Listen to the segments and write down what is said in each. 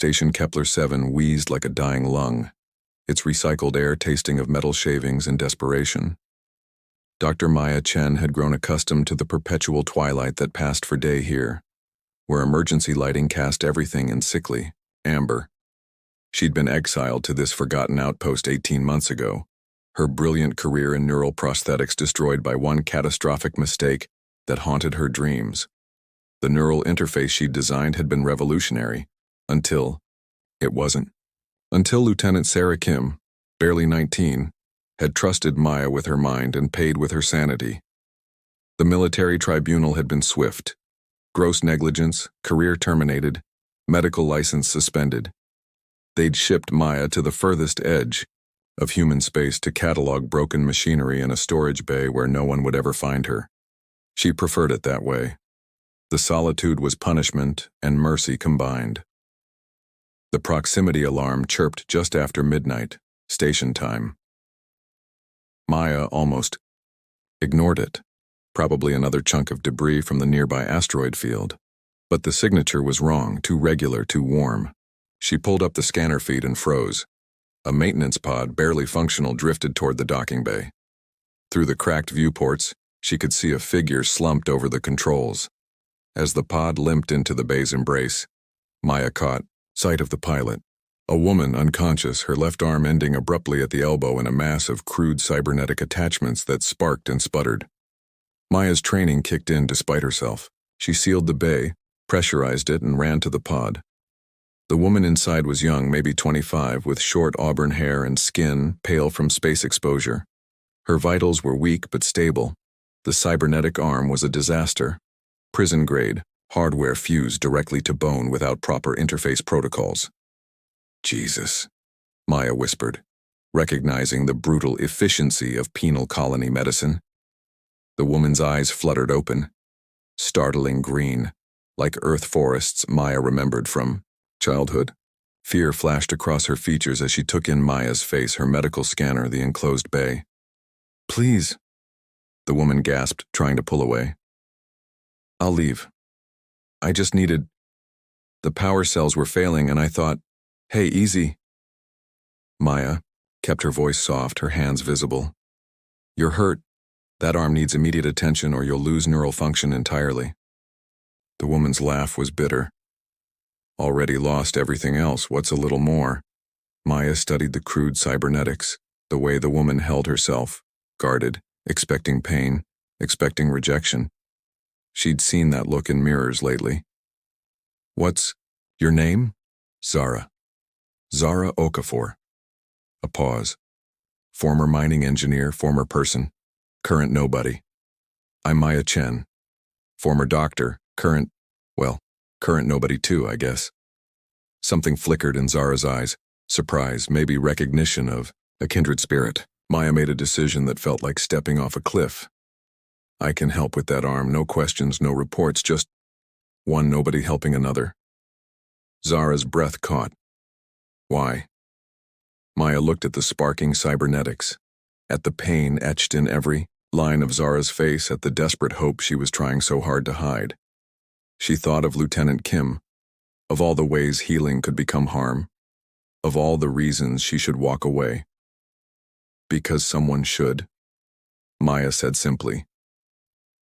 Station Kepler 7 wheezed like a dying lung, its recycled air tasting of metal shavings and desperation. Dr. Maya Chen had grown accustomed to the perpetual twilight that passed for day here, where emergency lighting cast everything in sickly amber. She'd been exiled to this forgotten outpost 18 months ago, her brilliant career in neural prosthetics destroyed by one catastrophic mistake that haunted her dreams. The neural interface she'd designed had been revolutionary, until it wasn't. Until Lieutenant Sarah Kim, barely 19, had trusted Maya with her mind and paid with her sanity. The military tribunal had been swift. Gross negligence, career terminated, medical license suspended. They'd shipped Maya to the furthest edge of human space to catalog broken machinery in a storage bay where no one would ever find her. She preferred it that way. The solitude was punishment and mercy combined. The proximity alarm chirped just after midnight, station time. Maya almost ignored it, probably another chunk of debris from the nearby asteroid field. But the signature was wrong, too regular, too warm. She pulled up the scanner feed and froze. A maintenance pod, barely functional, drifted toward the docking bay. Through the cracked viewports, she could see a figure slumped over the controls. As the pod limped into the bay's embrace, Maya caught sight of the pilot. A woman unconscious, her left arm ending abruptly at the elbow in a mass of crude cybernetic attachments that sparked and sputtered. Maya's training kicked in despite herself. She sealed the bay, pressurized it, and ran to the pod. The woman inside was young, maybe 25, with short auburn hair and skin pale from space exposure. Her vitals were weak but stable. The cybernetic arm was a disaster. Prison-grade, hardware fused directly to bone without proper interface protocols. Jesus, Maya whispered, recognizing the brutal efficiency of penal colony medicine. The woman's eyes fluttered open, startling green, like earth forests Maya remembered from childhood. Fear flashed across her features as she took in Maya's face, her medical scanner, the enclosed bay. Please, the woman gasped, trying to pull away. I'll leave. I just needed... The power cells were failing and I thought, hey, easy. Maya kept her voice soft, her hands visible. You're hurt. That arm needs immediate attention or you'll lose neural function entirely. The woman's laugh was bitter. Already lost everything else, what's a little more? Maya studied the crude cybernetics, the way the woman held herself, guarded, expecting pain, expecting rejection. She'd seen that look in mirrors lately. What's your name? Zara. Zara Okafor. A pause. Former mining engineer, former person, current nobody. I'm Maya Chen. Former doctor, current nobody too, I guess. Something flickered in Zara's eyes, surprise, maybe recognition of a kindred spirit. Maya made a decision that felt like stepping off a cliff. I can help with that arm, no questions, no reports, just one nobody helping another. Zara's breath caught. Why? Maya looked at the sparking cybernetics, at the pain etched in every line of Zara's face, at the desperate hope she was trying so hard to hide. She thought of Lieutenant Kim, of all the ways healing could become harm, of all the reasons she should walk away. Because someone should, Maya said simply.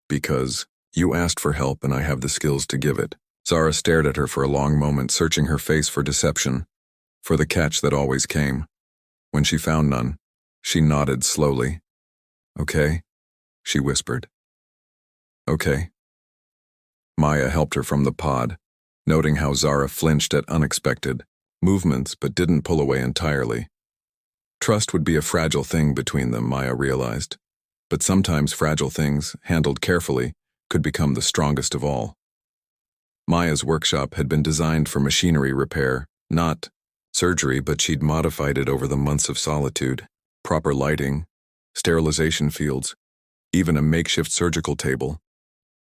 Because you asked for help and I have the skills to give it. Zara stared at her for a long moment, searching her face for deception, for the catch that always came. When she found none, she nodded slowly. Okay, she whispered. Okay. Maya helped her from the pod, noting how Zara flinched at unexpected movements but didn't pull away entirely. Trust would be a fragile thing between them, Maya realized. But sometimes fragile things, handled carefully, could become the strongest of all. Maya's workshop had been designed for machinery repair, not surgery, but she'd modified it over the months of solitude. Proper lighting, sterilization fields, even a makeshift surgical table.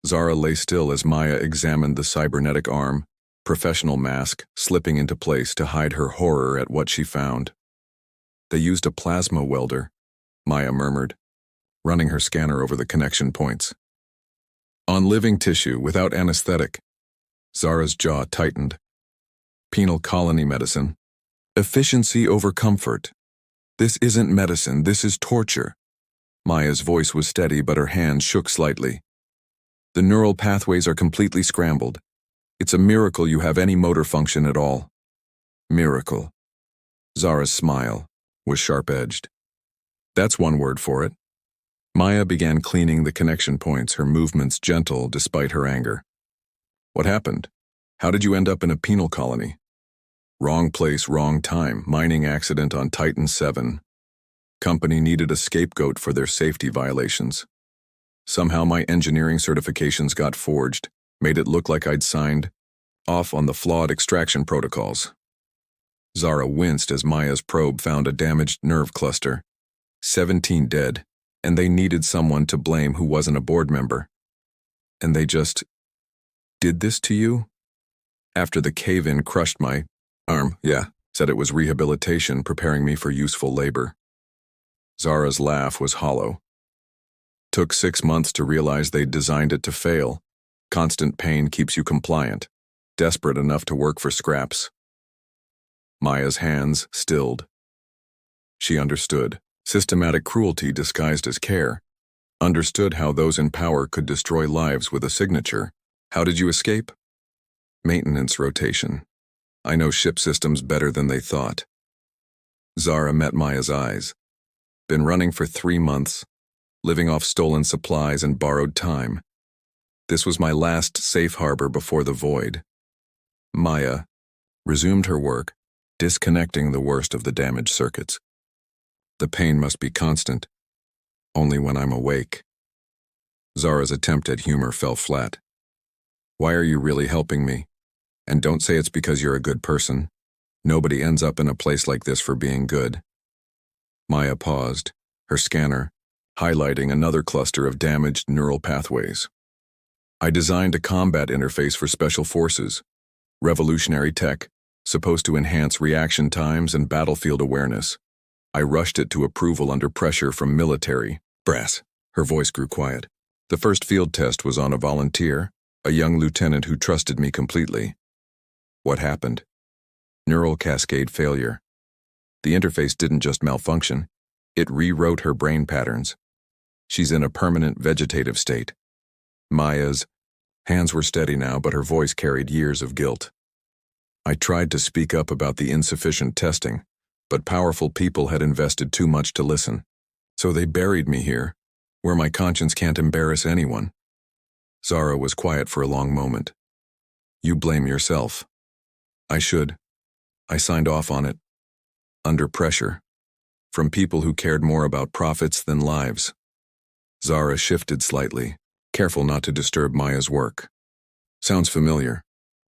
Zara lay still as Maya examined the cybernetic arm, professional mask slipping into place to hide her horror at what she found. They used a plasma welder, Maya murmured, running her scanner over the connection points. On living tissue, without anesthetic. Zara's jaw tightened. Penal colony medicine. Efficiency over comfort. This isn't medicine, this is torture. Maya's voice was steady, but her hands shook slightly. The neural pathways are completely scrambled. It's a miracle you have any motor function at all. Miracle. Zara's smile was sharp-edged. That's one word for it. Maya began cleaning the connection points, her movements gentle despite her anger. What happened? How did you end up in a penal colony? Wrong place, wrong time. Mining accident on Titan 7. Company needed a scapegoat for their safety violations. Somehow my engineering certifications got forged, made it look like I'd signed off on the flawed extraction protocols. Zara winced as Maya's probe found a damaged nerve cluster. 17 dead, and they needed someone to blame who wasn't a board member. And they just did this to you? After the cave-in crushed my arm, said it was rehabilitation preparing me for useful labor. Zara's laugh was hollow. Took 6 months to realize they'd designed it to fail. Constant pain keeps you compliant, desperate enough to work for scraps. Maya's hands stilled. She understood. Systematic cruelty disguised as care. Understood how those in power could destroy lives with a signature. How did you escape? Maintenance rotation. I know ship systems better than they thought. Zara met Maya's eyes. Been running for 3 months, living off stolen supplies and borrowed time. This was my last safe harbor before the void. Maya resumed her work, disconnecting the worst of the damaged circuits. The pain must be constant, only when I'm awake. Zara's attempt at humor fell flat. Why are you really helping me? And don't say it's because you're a good person. Nobody ends up in a place like this for being good. Maya paused, her scanner highlighting another cluster of damaged neural pathways. I designed a combat interface for special forces. Revolutionary tech, supposed to enhance reaction times and battlefield awareness. I rushed it to approval under pressure from military brass. Her voice grew quiet. The first field test was on a volunteer, a young lieutenant who trusted me completely. What happened? Neural cascade failure. The interface didn't just malfunction, it rewrote her brain patterns. She's in a permanent vegetative state. Maya's hands were steady now, but her voice carried years of guilt. I tried to speak up about the insufficient testing, but powerful people had invested too much to listen. So they buried me here, where my conscience can't embarrass anyone. Zara was quiet for a long moment. You blame yourself. I should. I signed off on it. Under pressure. From people who cared more about profits than lives. Zara shifted slightly, careful not to disturb Maya's work. Sounds familiar.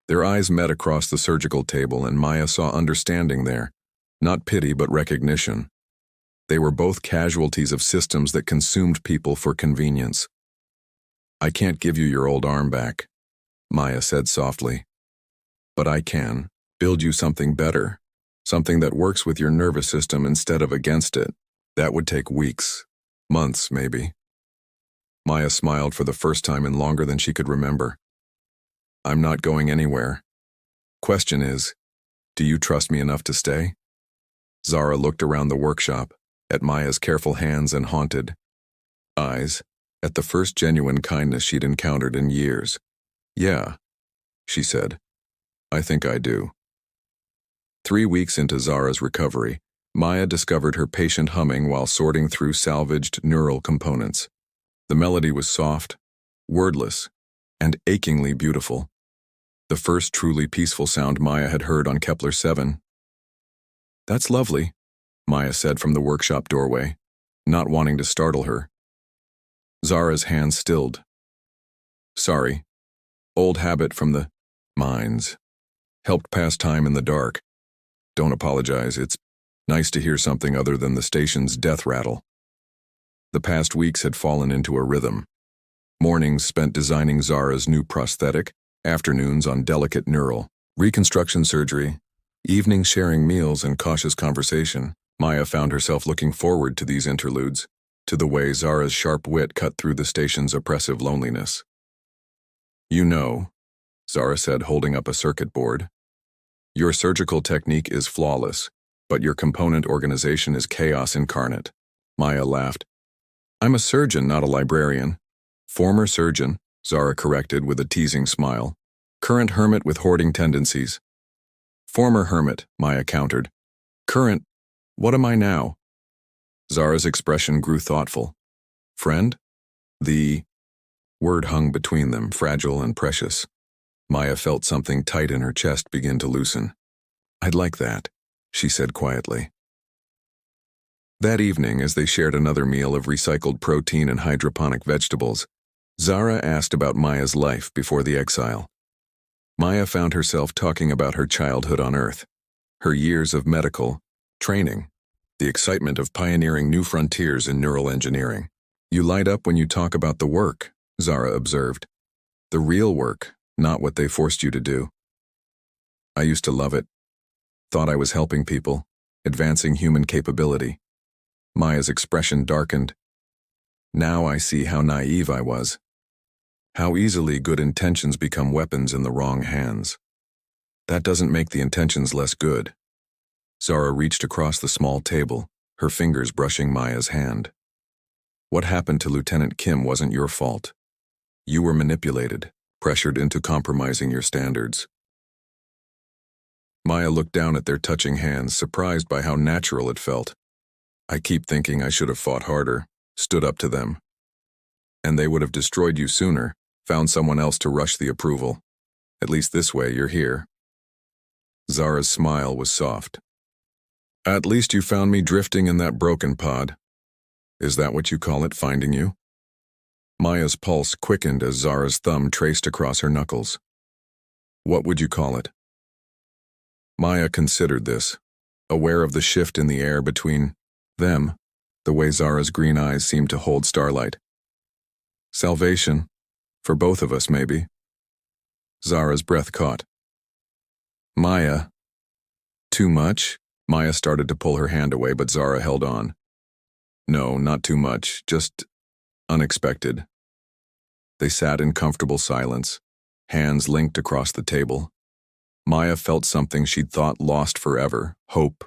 Their eyes met across the surgical table, and Maya saw understanding there. Not pity, but recognition. They were both casualties of systems that consumed people for convenience. I can't give you your old arm back, Maya said softly. But I can build you something better, something that works with your nervous system instead of against it. That would take weeks, months maybe. Maya smiled for the first time in longer than she could remember. I'm not going anywhere. Question is, do you trust me enough to stay? Zara looked around the workshop, at Maya's careful hands and haunted eyes, at the first genuine kindness she'd encountered in years. Yeah, she said. I think I do. 3 weeks into Zara's recovery, Maya discovered her patient humming while sorting through salvaged neural components. The melody was soft, wordless, and achingly beautiful. The first truly peaceful sound Maya had heard on Kepler 7. That's lovely, Maya said from the workshop doorway, not wanting to startle her. Zara's hands stilled. Sorry. Old habit from the mines. Helped pass time in the dark. Don't apologize, it's nice to hear something other than the station's death rattle. The past weeks had fallen into a rhythm. Mornings spent designing Zara's new prosthetic, afternoons on delicate neural reconstruction surgery, evenings sharing meals and cautious conversation. Maya found herself looking forward to these interludes, to the way Zara's sharp wit cut through the station's oppressive loneliness. You know, Zara said, holding up a circuit board. Your surgical technique is flawless, but your component organization is chaos incarnate. Maya laughed. I'm a surgeon, not a librarian. Former surgeon, Zara corrected with a teasing smile. Current hermit with hoarding tendencies. Former hermit, Maya countered. Current, what am I now? Zara's expression grew thoughtful. Friend? The word hung between them, fragile and precious. Maya felt something tight in her chest begin to loosen. I'd like that, she said quietly. That evening, as they shared another meal of recycled protein and hydroponic vegetables, Zara asked about Maya's life before the exile. Maya found herself talking about her childhood on Earth, her years of medical training, the excitement of pioneering new frontiers in neural engineering. You light up when you talk about the work, Zara observed. The real work, not what they forced you to do. I used to love it. Thought I was helping people, advancing human capability. Maya's expression darkened. Now I see how naive I was. How easily good intentions become weapons in the wrong hands. That doesn't make the intentions less good. Zara reached across the small table, her fingers brushing Maya's hand. What happened to Lieutenant Kim wasn't your fault. You were manipulated, pressured into compromising your standards. Maya looked down at their touching hands, surprised by how natural it felt. I keep thinking I should have fought harder, stood up to them. And they would have destroyed you sooner, found someone else to rush the approval. At least this way you're here. Zara's smile was soft. At least you found me drifting in that broken pod. Is that what you call it, finding you? Maya's pulse quickened as Zara's thumb traced across her knuckles. What would you call it? Maya considered this, aware of the shift in the air between them, the way Zara's green eyes seemed to hold starlight. Salvation. For both of us, maybe. Zara's breath caught. Maya. Too much? Maya started to pull her hand away, but Zara held on. No, not too much, just unexpected. They sat in comfortable silence, hands linked across the table. Maya felt something she'd thought lost forever, hope,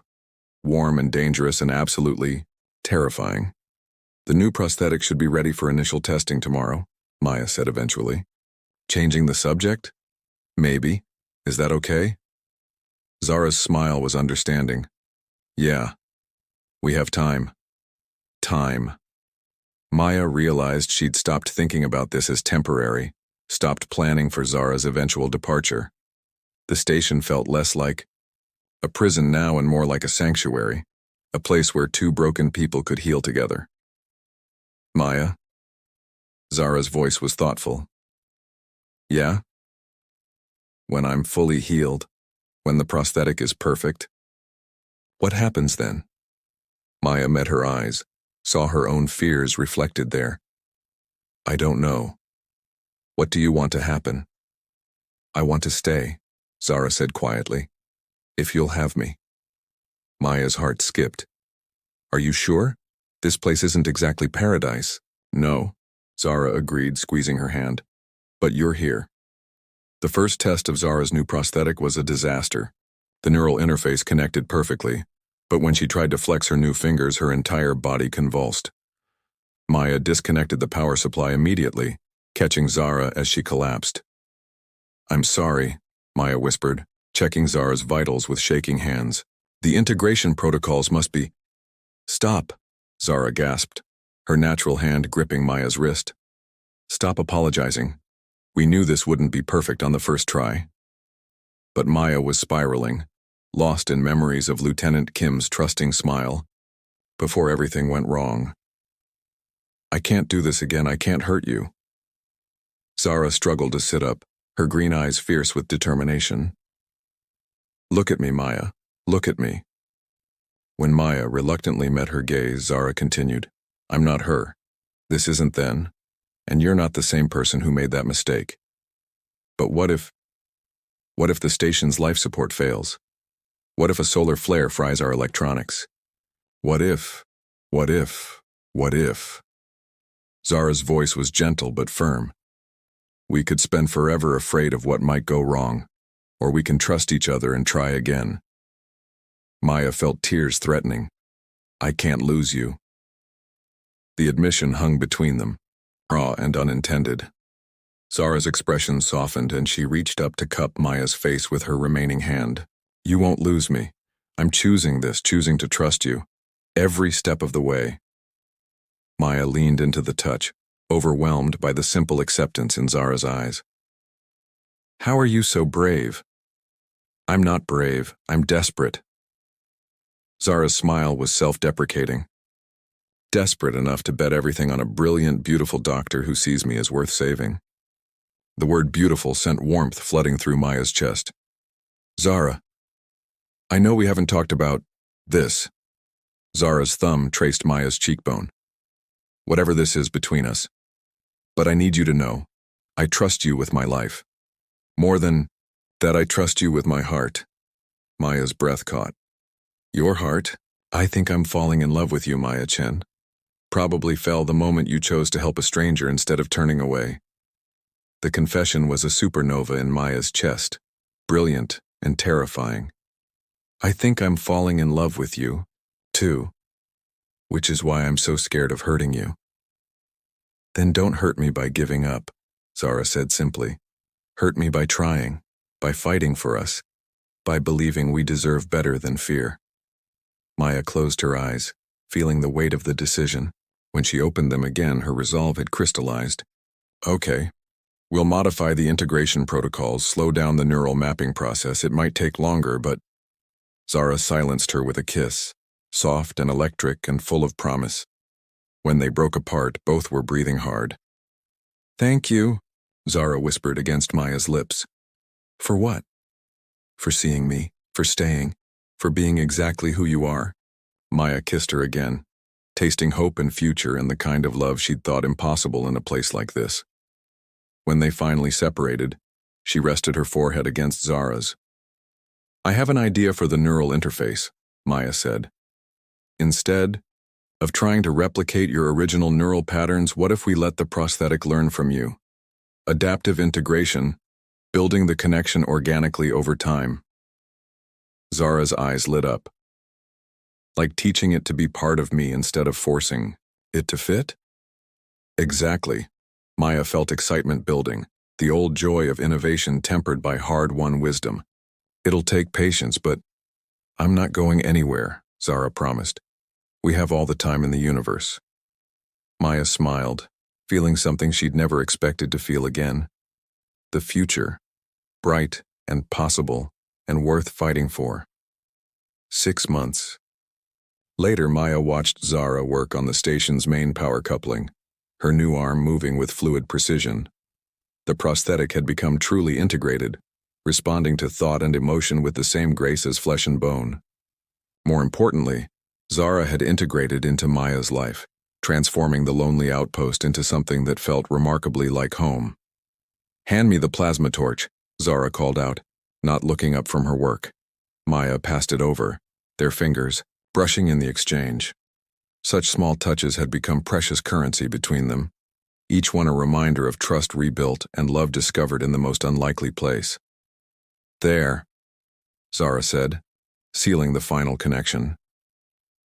warm and dangerous and absolutely terrifying. The new prosthetic should be ready for initial testing tomorrow, Maya said eventually. Changing the subject? Maybe. Is that okay? Zara's smile was understanding. Yeah. We have time. Time. Maya realized she'd stopped thinking about this as temporary, stopped planning for Zara's eventual departure. The station felt less like a prison now and more like a sanctuary, a place where two broken people could heal together. Maya? Zara's voice was thoughtful. Yeah? When I'm fully healed, when the prosthetic is perfect? What happens then? Maya met her eyes, saw her own fears reflected there. I don't know. What do you want to happen? I want to stay, Zara said quietly. If you'll have me. Maya's heart skipped. Are you sure? This place isn't exactly paradise. No, Zara agreed, squeezing her hand. But you're here. The first test of Zara's new prosthetic was a disaster. The neural interface connected perfectly, but when she tried to flex her new fingers, her entire body convulsed. Maya disconnected the power supply immediately, catching Zara as she collapsed. I'm sorry, Maya whispered, checking Zara's vitals with shaking hands. The integration protocols must be… Stop, Zara gasped, her natural hand gripping Maya's wrist. Stop apologizing. We knew this wouldn't be perfect on the first try. But Maya was spiraling, lost in memories of Lieutenant Kim's trusting smile, before everything went wrong. I can't do this again, I can't hurt you. Zara struggled to sit up, her green eyes fierce with determination. Look at me, Maya. Look at me. When Maya reluctantly met her gaze, Zara continued, I'm not her. This isn't then. And you're not the same person who made that mistake. But what if the station's life support fails? What if a solar flare fries our electronics? What if? Zara's voice was gentle but firm. We could spend forever afraid of what might go wrong. or we can trust each other and try again. Maya felt tears threatening. I can't lose you. The admission hung between them, raw and unintended. Zara's expression softened and she reached up to cup Maya's face with her remaining hand. You won't lose me. I'm choosing this, choosing to trust you. Every step of the way. Maya leaned into the touch, overwhelmed by the simple acceptance in Zara's eyes. How are you so brave? I'm not brave, I'm desperate. Zara's smile was self-deprecating. Desperate enough to bet everything on a brilliant, beautiful doctor who sees me as worth saving. The word beautiful sent warmth flooding through Maya's chest. Zara, I know we haven't talked about this. Zara's thumb traced Maya's cheekbone. Whatever this is between us. But I need you to know, I trust you with my life. More than that, I trust you with my heart. Maya's breath caught. Your heart? I think I'm falling in love with you, Maya Chen. Probably fell the moment you chose to help a stranger instead of turning away. The confession was a supernova in Maya's chest, brilliant and terrifying. I think I'm falling in love with you, too, which is why I'm so scared of hurting you. Then don't hurt me by giving up, Zara said simply. Hurt me by trying, by fighting for us, by believing we deserve better than fear. Maya closed her eyes, feeling the weight of the decision. When she opened them again, her resolve had crystallized. Okay. We'll modify the integration protocols, slow down the neural mapping process. It might take longer, but... Zara silenced her with a kiss, soft and electric and full of promise. When they broke apart, both were breathing hard. Thank you, Zara whispered against Maya's lips. For what? For seeing me, for staying, for being exactly who you are. Maya kissed her again, tasting hope and future and the kind of love she'd thought impossible in a place like this. When they finally separated, she rested her forehead against Zara's. I have an idea for the neural interface, Maya said. Instead of trying to replicate your original neural patterns, what if we let the prosthetic learn from you? Adaptive integration, building the connection organically over time. Zara's eyes lit up. Like teaching it to be part of me instead of forcing it to fit? Exactly. Maya felt excitement building, the old joy of innovation tempered by hard-won wisdom. It'll take patience, but I'm not going anywhere, Zara promised. We have all the time in the universe. Maya smiled, feeling something she'd never expected to feel again. The future, bright and possible and worth fighting for. 6 months. Later, Maya watched Zara work on the station's main power coupling, her new arm moving with fluid precision. The prosthetic had become truly integrated, responding to thought and emotion with the same grace as flesh and bone. More importantly, Zara had integrated into Maya's life, transforming the lonely outpost into something that felt remarkably like home. Hand me the plasma torch, Zara called out, not looking up from her work. Maya passed it over, their fingers brushing in the exchange. Such small touches had become precious currency between them, each one a reminder of trust rebuilt and love discovered in the most unlikely place. There, Zara said, sealing the final connection.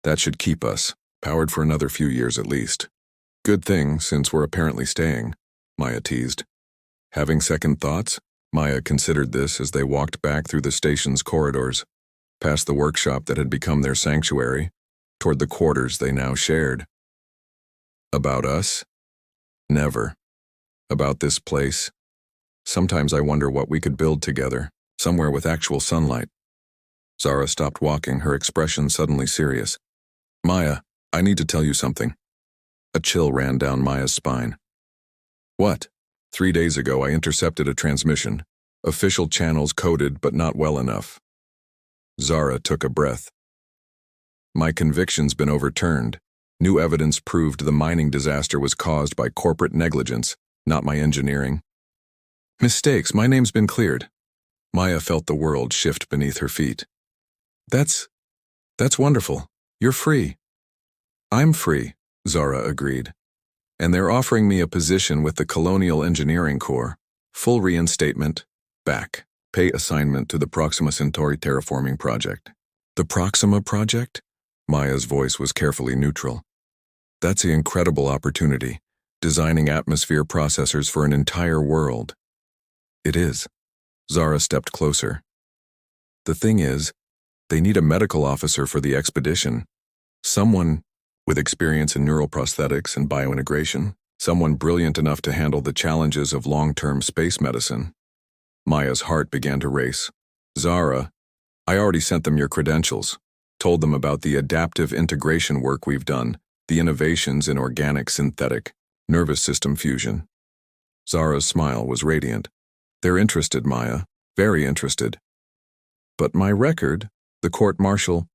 That should keep us, powered for another few years at least. Good thing, since we're apparently staying, Maya teased. Having second thoughts, Maya considered this as they walked back through the station's corridors, past the workshop that had become their sanctuary, toward the quarters they now shared. About us? Never. About this place? Sometimes I wonder what we could build together, somewhere with actual sunlight. Zara stopped walking, her expression suddenly serious. Maya, I need to tell you something. A chill ran down Maya's spine. What? 3 days ago I intercepted a transmission. Official channels coded, but not well enough. Zara took a breath. My conviction's been overturned. New evidence proved the mining disaster was caused by corporate negligence, not my engineering. Mistakes, my name's been cleared. Maya felt the world shift beneath her feet. That's wonderful. You're free. I'm free, Zara agreed. And they're offering me a position with the Colonial Engineering Corps. Full reinstatement, back. Pay assignment to the Proxima Centauri terraforming project. The Proxima project? Maya's voice was carefully neutral. That's an incredible opportunity, designing atmosphere processors for an entire world. It is. Zara stepped closer. The thing is, they need a medical officer for the expedition. Someone with experience in neural prosthetics and biointegration. Someone brilliant enough to handle the challenges of long-term space medicine. Maya's heart began to race. Zara, I already sent them your credentials. Told them about the adaptive integration work we've done, the innovations in organic synthetic nervous system fusion. Zara's smile was radiant. They're interested, Maya. Very interested. But my record, the court-martial,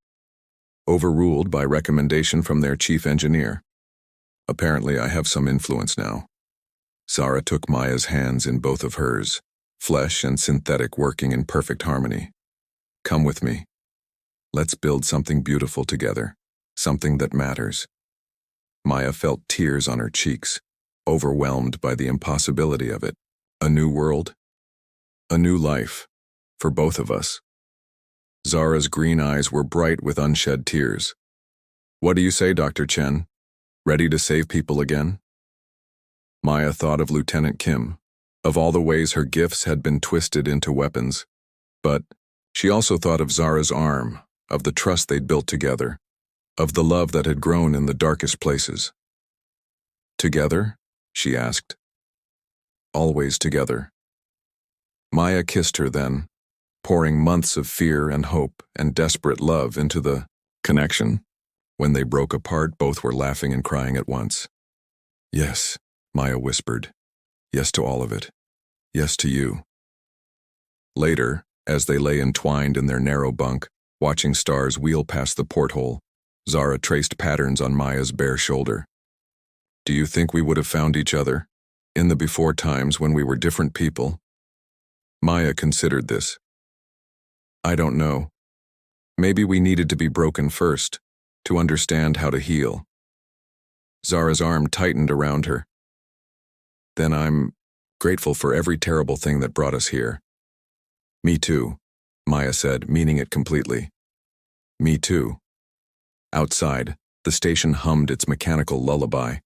overruled by recommendation from their chief engineer. Apparently, I have some influence now. Zara took Maya's hands in both of hers, flesh and synthetic working in perfect harmony. Come with me. Let's build something beautiful together, something that matters. Maya felt tears on her cheeks, overwhelmed by the impossibility of it. A new world, a new life, for both of us. Zara's green eyes were bright with unshed tears. What do you say, Dr. Chen? Ready to save people again? Maya thought of Lieutenant Kim, of all the ways her gifts had been twisted into weapons. But she also thought of Zara's arm, of the trust they'd built together, of the love that had grown in the darkest places. Together? She asked. Always together. Maya kissed her then, pouring months of fear and hope and desperate love into the connection. When they broke apart, both were laughing and crying at once. Yes, Maya whispered. Yes to all of it. Yes to you. Later, as they lay entwined in their narrow bunk, watching stars wheel past the porthole, Zara traced patterns on Maya's bare shoulder. Do you think we would have found each other, in the before times when we were different people? Maya considered this. I don't know. Maybe we needed to be broken first, to understand how to heal. Zara's arm tightened around her. Then I'm grateful for every terrible thing that brought us here. Me too, Maya said, meaning it completely. Me too. Outside, the station hummed its mechanical lullaby,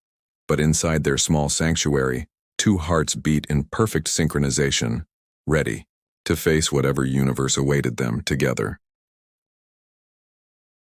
but inside their small sanctuary, two hearts beat in perfect synchronization, ready to face whatever universe awaited them together.